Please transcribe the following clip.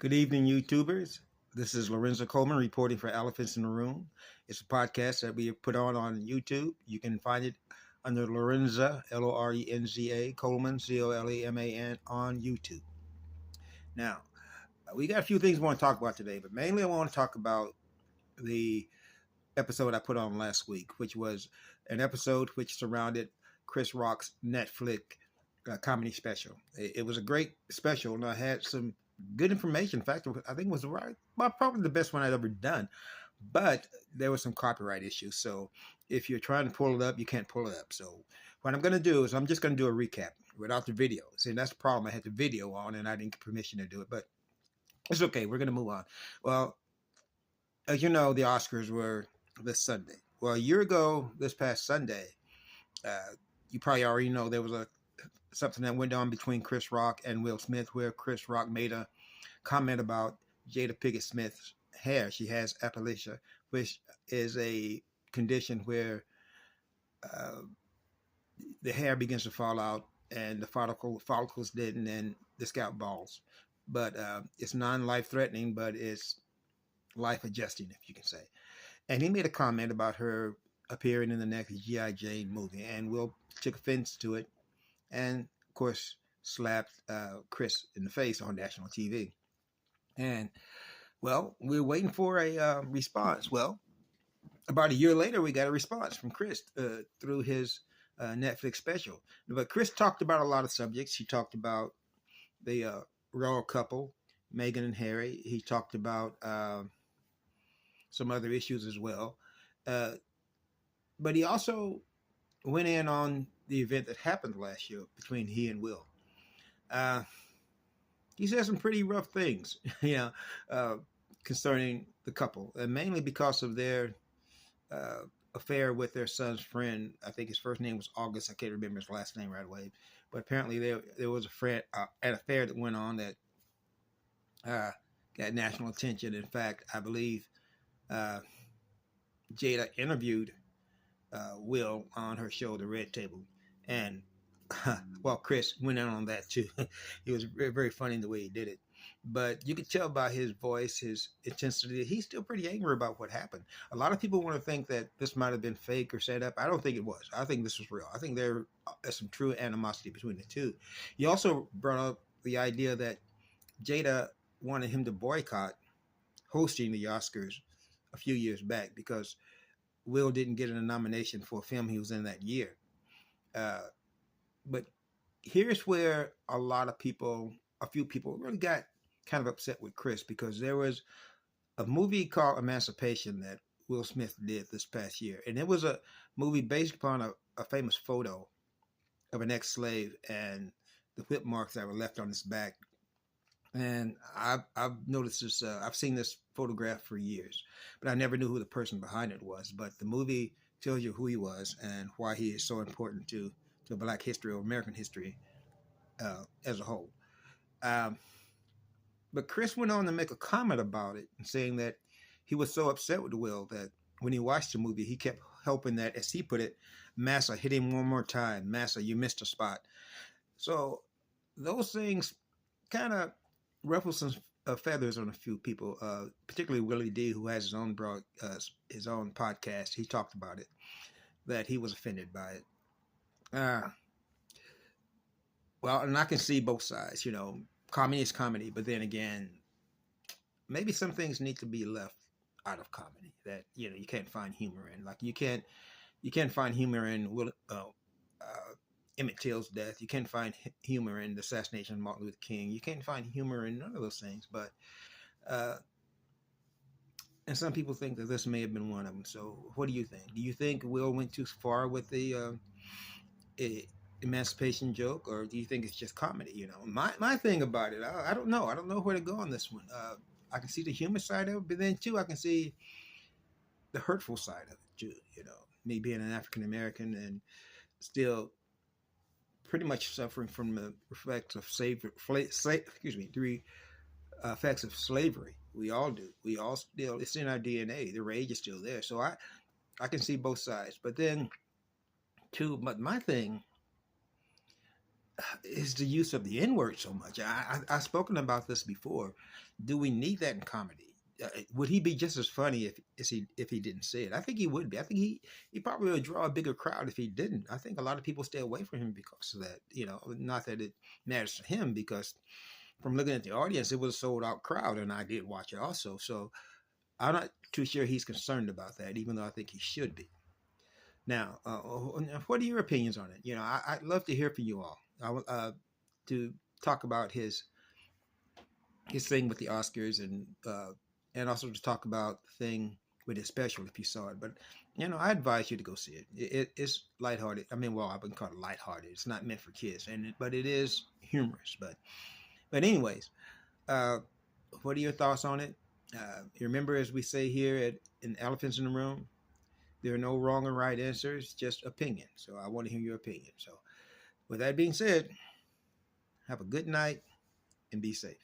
Good evening, YouTubers. This is Lorenzo Coleman reporting for Elephants in the Room. It's a podcast that we have put on YouTube. You can find it under Lorenza, Lorenza, Coleman, Coleman, on YouTube. Now, we got a few things we want to talk about today, but mainly I want to talk about the episode I put on last week, which was an episode which surrounded Chris Rock's Netflix comedy special. It was a great special, and I had some good information. In fact, I think it was probably the best one I'd ever done. But there was some copyright issues, so if you're trying to pull it up, you can't pull it up. So what I'm going to do is I'm just going to do a recap without the video. See, that's the problem. I had the video on, and I didn't get permission to do it, but it's okay. We're going to move on. Well, as you know, the Oscars were this Sunday. Well, a year ago, this past Sunday, you probably already know there was something that went on between Chris Rock and Will Smith, where Chris Rock made a comment about Jada Pinkett Smith's hair. She has alopecia, which is a condition where uh, the hair begins to fall out and the follicles didn't, and the scalp balls. But it's non-life threatening, but it's life adjusting, if you can say. And he made a comment about her appearing in the next G.I. Jane movie, and Will took offense to it, and of course slapped Chris in the face on national TV. And well, we're waiting for a response. Well, about a year later, we got a response from Chris through his Netflix special. But Chris talked about a lot of subjects. He talked about the royal couple, Meghan and Harry. He talked about some other issues as well. But he also went in on the event that happened last year between he and Will. He said some pretty rough things, concerning the couple, and mainly because of their affair with their son's friend. I think his first name was August. I can't remember his last name right away, but apparently there was an affair that went on that got national attention. In fact, I believe Jada interviewed Will on her show, The Red Table, and well, Chris went in on that too. It was very, very funny the way he did it. But you could tell by his voice, his intensity, he's still pretty angry about what happened. A lot of people want to think that this might have been fake or set up. I don't think it was. I think this was real. I think there's some true animosity between the two. He also brought up the idea that Jada wanted him to boycott hosting the Oscars a few years back because Will didn't get a nomination for a film he was in that year. But here's where a few people really got kind of upset with Chris, because there was a movie called Emancipation that Will Smith did this past year. And it was a movie based upon a famous photo of an ex-slave and the whip marks that were left on his back. And I've noticed this, I've seen this photograph for years, but I never knew who the person behind it was. But the movie tells you who he was and why he is so important to Black history or American history as a whole. Um, but Chris went on to make a comment about it and saying that he was so upset with Will that when he watched the movie, he kept hoping that, as he put it, Massa, hit him one more time. Massa, you missed a spot. So those things kind of ruffle some feathers on a few people, particularly Willie D, who has his own podcast. He talked about it, that he was offended by it. Well, and I can see both sides. Comedy is comedy, but then again, maybe some things need to be left out of comedy that you can't find humor in. Like you can't find humor in Emmett Till's death. You can't find humor in the assassination of Martin Luther King. You can't find humor in none of those things. But and some people think that this may have been one of them. So, what do you think? Do you think Will went too far with the emancipation joke, or do you think it's just comedy? My thing about it, I don't know. I don't know where to go on this one. I can see the humor side of it, but then too, I can see the hurtful side of it too. Me being an African American and still pretty much suffering from the effects of the effects of slavery. We all do. We all still, it's in our DNA. The rage is still there. So I can see both sides. But then, too, but my thing, is the use of the N word so much. I've spoken about this before. Do we need that in comedy? Would he be just as funny if he didn't say it? I think he would be. I think he probably would draw a bigger crowd if he didn't. I think a lot of people stay away from him because of that. You know, not that it matters to him, because from looking at the audience, it was a sold out crowd, and I did watch it also. So I'm not too sure he's concerned about that, even though I think he should be. Now, what are your opinions on it? You know, I'd love to hear from you all. To talk about his thing with the Oscars, and also to talk about the thing with his special if you saw it. But you know, I advise you to go see it. It's lighthearted. I mean, well, I wouldn't call it lighthearted. It's not meant for kids, but it is humorous. But anyways, uh, what are your thoughts on it? Remember, as we say here in Elephants in the Room, there are no wrong or right answers, just opinion. So I want to hear your opinion. So with that being said, have a good night and be safe.